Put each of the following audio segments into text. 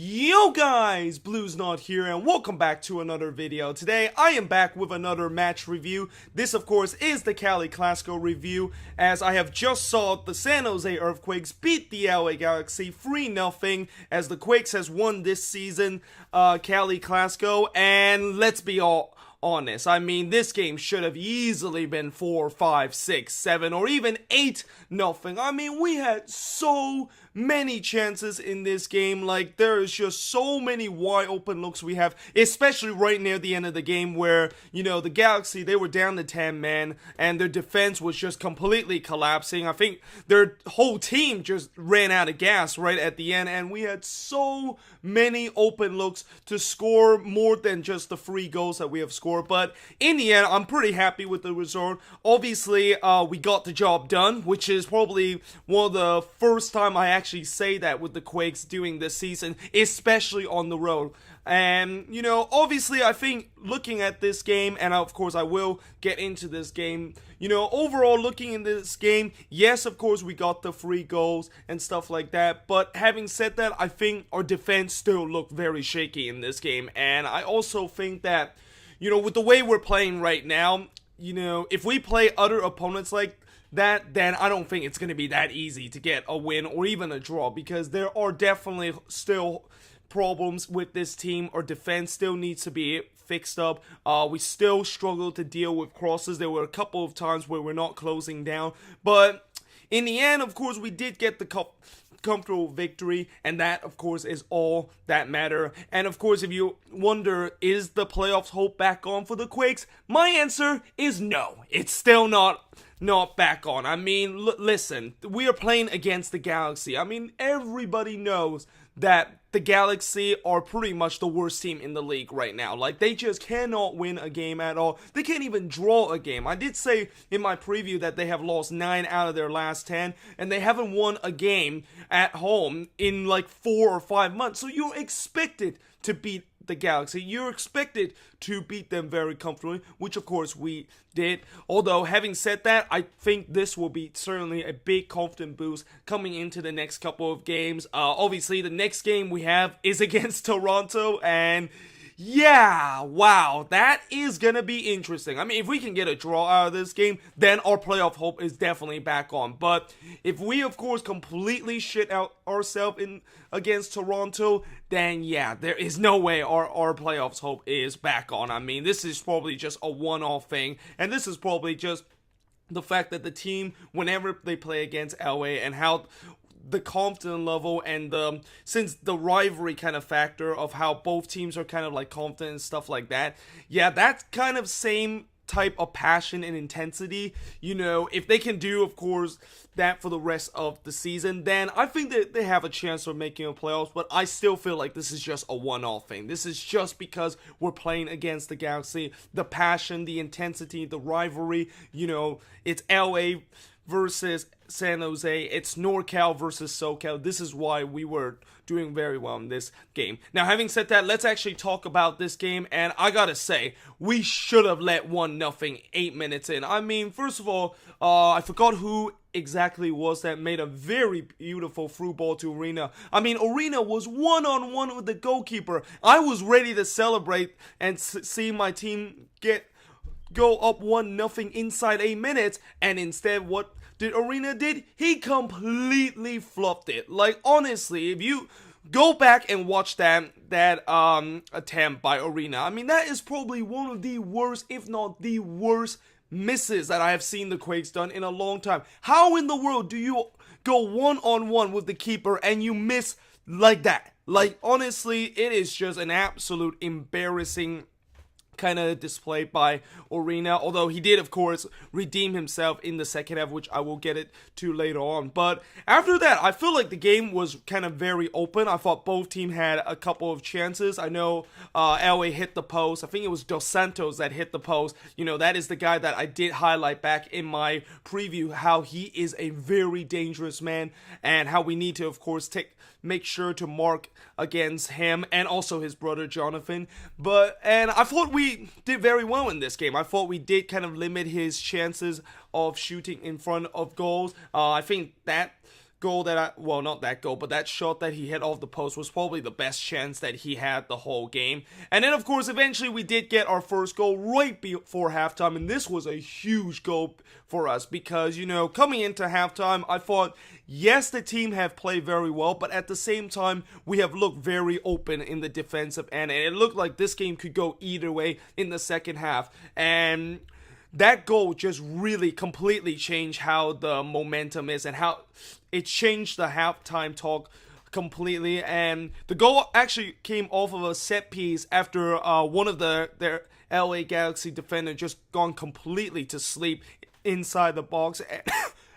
Yo guys, Blues Not here and welcome back to another video. Today I am back with another match review. This of course is the Cali Clasico review, as I have just saw the San Jose Earthquakes beat the LA Galaxy 3-0 as the Quakes has won this season Cali Clasico, and let's be all honest. I mean, this game should have easily been 4, 5, 6, 7, or even 8-0. I mean, we had so many chances in this game. Like, there is just so many wide open looks we have, especially right near the end of the game where, you know, the Galaxy, they were down to 10 men and their defense was just completely collapsing. I think their whole team just ran out of gas right at the end, and we had so many open looks to score more than just the 3 goals that we have scored. But in the end, I'm pretty happy with the result. Obviously, we got the job done, which is probably one of the first time I actually say that with the Quakes doing this season, especially on the road. And, you know, obviously I think looking at this game, and of course I will get into this game, you know, overall looking in this game, yes, of course we got the 3 goals and stuff like that, but having said that, I think our defense still looked very shaky in this game. And I also think that, you know, with the way we're playing right now, you know, if we play other opponents like that, then I don't think it's going to be that easy to get a win or even a draw, because there are definitely still problems with this team. Our defense still needs to be fixed up. We still struggle to deal with crosses. There were a couple of times where we're not closing down, but in the end, of course, we did get the comfortable victory, and that of course is all that matter. And of course, if you wonder, is the playoffs hope back on for the Quakes, my answer is no. It's still not back on. I mean, listen, we are playing against the Galaxy. I mean, everybody knows that the Galaxy are pretty much the worst team in the league right now. Like, they just cannot win a game at all. They can't even draw a game. I did say in my preview that they have lost 9 out of their last 10, and they haven't won a game at home in like 4 or 5 months. So you're expected to beat the Galaxy. You're expected to beat them very comfortably, which of course we did. Although, having said that, I think this will be certainly a big confidence boost coming into the next couple of games. Obviously, the next game we have is against Toronto, and yeah, wow, that is gonna be interesting. I mean, if we can get a draw out of this game, then our playoff hope is definitely back on. But if we, of course, completely shit out ourselves in against Toronto, then yeah, there is no way our playoffs hope is back on. I mean, this is probably just a one-off thing, and this is probably just the fact that the team, whenever they play against LA, and how the confidence level and since the rivalry kind of factor of how both teams are kind of like confident and stuff like that, yeah, that's kind of same type of passion and intensity. You know, if they can do, of course, that for the rest of the season, then I think that they have a chance of making a playoffs. But I still feel like this is just a one-off thing. This is just because we're playing against the Galaxy. The passion, the intensity, the rivalry, you know, it's LA versus San Jose, it's NorCal versus SoCal. This is why we were doing very well in this game. Now, having said that, let's actually talk about this game, and I gotta say, we should have let 1-0 8 minutes in. I mean, first of all, I forgot who exactly was that made a very beautiful through ball to Urena. I mean, Urena was one-on-one with the goalkeeper. I was ready to celebrate and see my team go up 1-0 inside 8 minutes, and instead what did Urena did? He completely fluffed it. Like, honestly, if you go back and watch that attempt by Urena, I mean, that is probably one of the worst, if not the worst, misses that I have seen the Quakes done in a long time. How in the world do you go one-on-one with the keeper and you miss like that? Like, honestly, it is just an absolute embarrassing kind of display by Urena, although he did of course redeem himself in the second half, which I will get it to later on. But after that, I feel like the game was kind of very open. I thought both teams had a couple of chances. I know LA hit the post. I think it was Dos Santos that hit the post. You know, that is the guy that I did highlight back in my preview, how he is a very dangerous man and how we need to of course make sure to mark against him and also his brother Jonathan. And I thought we did very well in this game. I thought we did kind of limit his chances of shooting in front of goals. I think that goal well, not that goal, but that shot that he hit off the post was probably the best chance that he had the whole game. And then, of course, eventually we did get our first goal right before halftime, and this was a huge goal for us because, coming into halftime, I thought, yes, the team have played very well, but at the same time, we have looked very open in the defensive end, and it looked like this game could go either way in the second half. And that goal just really completely changed how the momentum is and how it changed the halftime talk completely. And the goal actually came off of a set piece after one of their LA Galaxy defender just gone completely to sleep inside the box.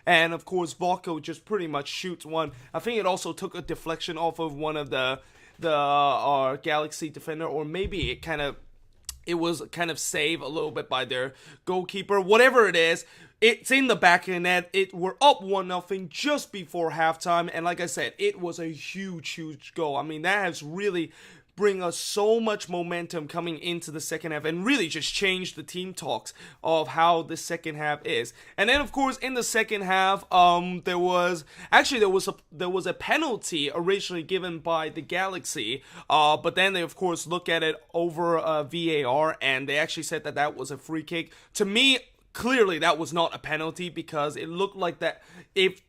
And of course, Vako just pretty much shoots one. I think it also took a deflection off of one of the Galaxy defender, or maybe it was kind of saved a little bit by their goalkeeper. Whatever it is, it's in the back of the net. We're up 1-0 just before halftime, and like I said, it was a huge goal. I mean, that has really bring us so much momentum coming into the second half and really just change the team talks of how the second half is. And then, of course, in the second half, there was a penalty originally given by the Galaxy, but then they, of course, look at it over VAR, and they actually said that was a free kick. To me, clearly that was not a penalty because it looked like that if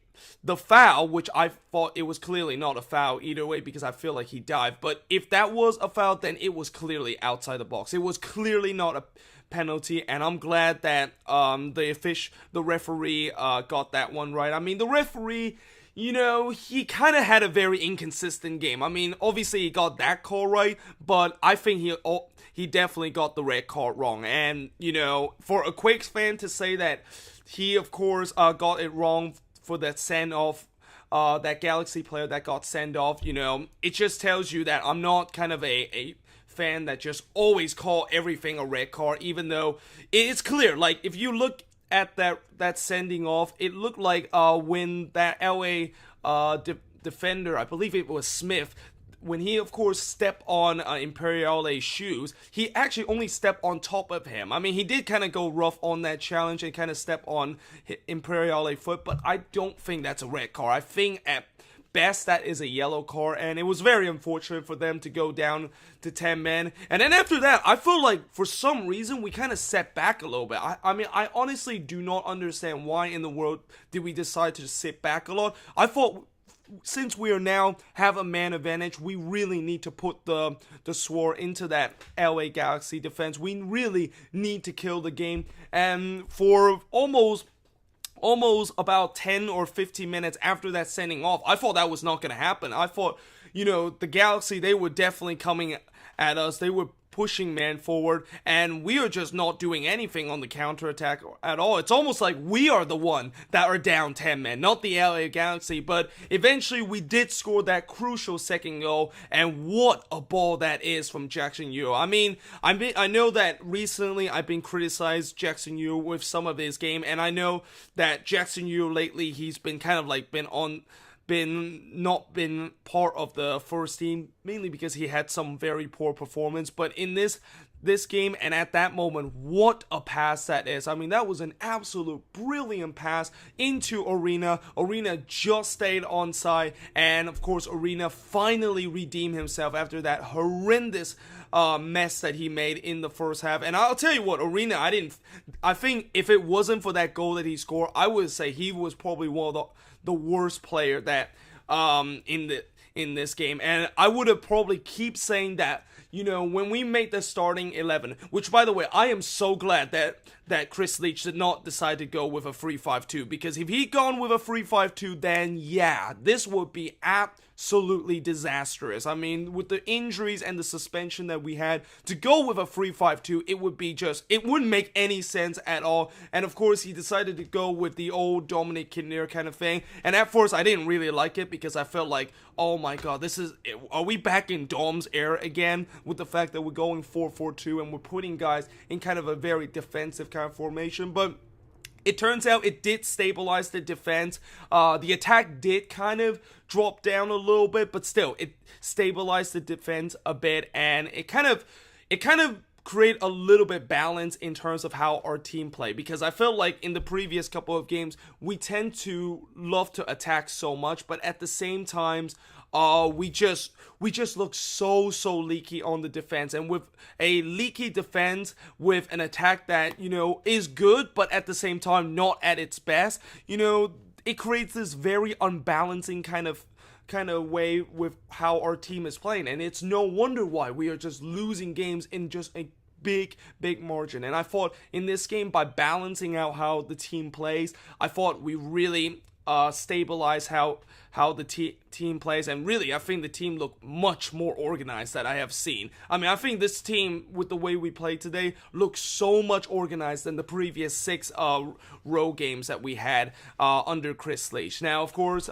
the foul, which I thought it was clearly not a foul either way because I feel like he dived, but if that was a foul, then it was clearly outside the box. It was clearly not a penalty, and I'm glad that the referee got that one right. I mean, the referee, he kind of had a very inconsistent game. I mean, obviously he got that call right, but I think he definitely got the red card wrong. And, for a Quakes fan to say that he, of course, got it wrong for that send-off, that Galaxy player that got sent off, it just tells you that I'm not kind of a fan that just always call everything a red card, even though it's clear. Like, if you look at that sending off, it looked like when that LA defender, I believe it was Smith, when he, of course, stepped on Imperiale's shoes, he actually only stepped on top of him. I mean, he did kind of go rough on that challenge and kind of step on Imperiale's foot, but I don't think that's a red card. I think at best that is a yellow card, and it was very unfortunate for them to go down to 10 men. And then after that, I feel like for some reason we kind of set back a little bit. I mean, I honestly do not understand why in the world did we decide to sit back a lot. I thought, since we are now have a man advantage, we really need to put the sword into that LA Galaxy defense. We really need to kill the game. And for almost about 10 or 15 minutes after that sending off, I thought that was not going to happen. I thought, the Galaxy, they were definitely coming at us. They were pushing man forward, and we are just not doing anything on the counterattack at all. It's almost like we are the one that are down 10 men, not the LA Galaxy. But eventually we did score that crucial second goal, and what a ball that is from Jackson Yu. I mean, I know that recently I've been criticized Jackson Yu with some of his game, and I know that Jackson Yu lately, he's been kind of like not been part of the first team, mainly because he had some very poor performance. But in this game, and at that moment, what a pass that is. I mean, that was an absolute brilliant pass into Urena. Urena just stayed onside, and of course Urena finally redeemed himself after that horrendous mess that he made in the first half. And I'll tell you what, Urena, I think if it wasn't for that goal that he scored, I would say he was probably one of the worst player that in this game. And I would have probably keep saying that, when we made the starting 11, which, by the way, I am so glad that Chris Leach did not decide to go with a 3-5-2, because if he'd gone with a 3-5-2, then yeah, this would be absolutely disastrous. I mean, with the injuries and the suspension that we had, to go with a 3-5-2, it wouldn't make any sense at all. And of course, he decided to go with the old Dominic Kinnear kind of thing. And at first, I didn't really like it because I felt like, oh my god, are we back in Dom's era again, with the fact that we're going 4-4-2 and we're putting guys in kind of a very defensive kind of formation. But it turns out it did stabilize the defense. The attack did kind of drop down a little bit, but still, it stabilized the defense a bit, and it kind of create a little bit balance in terms of how our team play, because I felt like in the previous couple of games we tend to love to attack so much, but at the same times we just look so leaky on the defense. And with a leaky defense with an attack that, you know, is good but at the same time not at its best, you know, it creates this very unbalancing kind of way with how our team is playing, and it's no wonder why we are just losing games in just a big margin. And I thought in this game, by balancing out how the team plays, I thought we really stabilize how the team plays, and really I think the team looked much more organized that I have seen. I mean, I think this team, with the way we played today, looks so much organized than the previous 6 row games that we had under Chris Leach. Now, of course,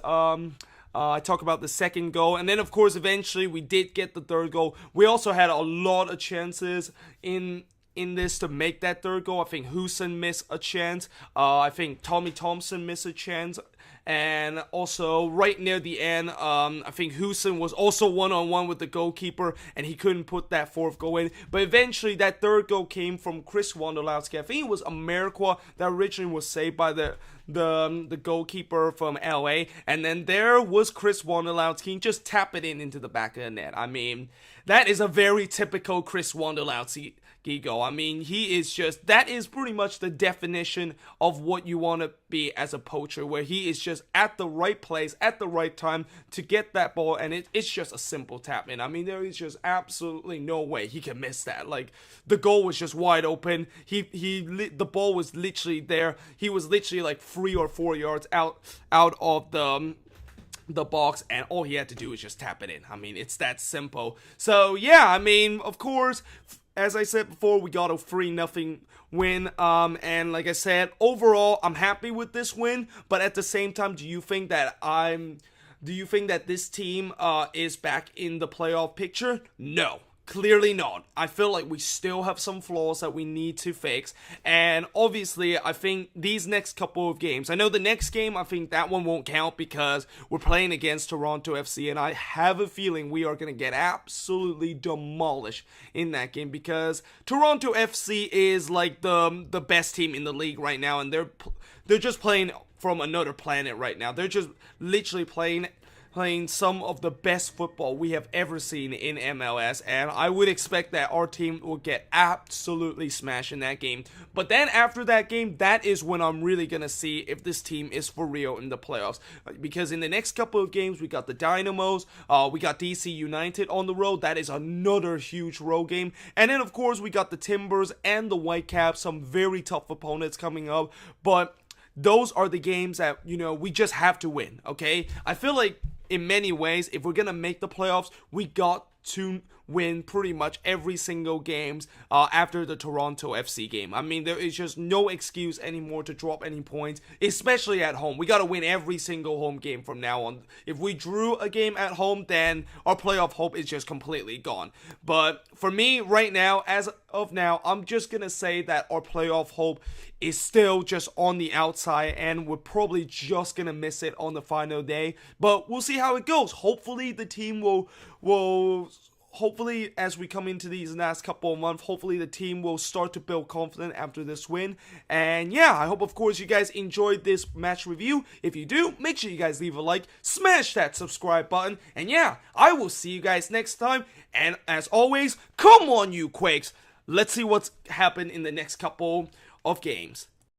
I talk about the second goal, and then of course eventually we did get the third goal. We also had a lot of chances in this to make that third goal. I think Houston missed a chance. I think Tommy Thompson missed a chance. And also, right near the end, I think Houston was also one-on-one with the goalkeeper, and he couldn't put that fourth goal in. But eventually, that third goal came from Chris Wondolowski. I think it was Ameriqua that originally was saved by the goalkeeper from LA. And then there was Chris Wondolowski just tap it into the back of the net. I mean, that is a very typical Chris Wondolowski goal. I mean, that is pretty much the definition of what you want to be as a poacher, where he is just at the right place at the right time to get that ball, and it's just a simple tap in. I mean, there is just absolutely no way he can miss that. Like, the goal was just wide open. The ball was literally there. He was literally like 3 or 4 yards out of the box, and all he had to do was just tap it in. I mean, it's that simple. So yeah, I mean, of course, as I said before, we got a 3-0 win, and like I said, overall, I'm happy with this win. But at the same time, do you think that this team is back in the playoff picture? No. Clearly not. I feel like we still have some flaws that we need to fix, and obviously I think these next couple of games, I know the next game, I think that one won't count because we're playing against Toronto FC, and I have a feeling we are going to get absolutely demolished in that game, because Toronto FC is like the best team in the league right now, and they're just playing from another planet right now. They're just literally playing some of the best football we have ever seen in MLS, and I would expect that our team will get absolutely smashed in that game. But then after that game, that is when I'm really going to see if this team is for real in the playoffs, because in the next couple of games, we got the Dynamos, we got DC United on the road. That is another huge road game, and then of course we got the Timbers and the Whitecaps, some very tough opponents coming up, but those are the games that, you know, we just have to win, okay? I feel like in many ways, if we're going to make the playoffs, we got to win pretty much every single games after the Toronto FC game. I mean, there is just no excuse anymore to drop any points, especially at home. We got to win every single home game from now on. If we drew a game at home, then our playoff hope is just completely gone. But for me, right now, as of now, I'm just going to say that our playoff hope is still just on the outside, and we're probably just going to miss it on the final day. But we'll see how it goes. Hopefully, the team will hopefully, as we come into these last couple of months, hopefully the team will start to build confidence after this win. And yeah, I hope, of course, you guys enjoyed this match review. If you do, make sure you guys leave a like, smash that subscribe button, and yeah, I will see you guys next time. And as always, come on, you Quakes. Let's see what's happened in the next couple of games.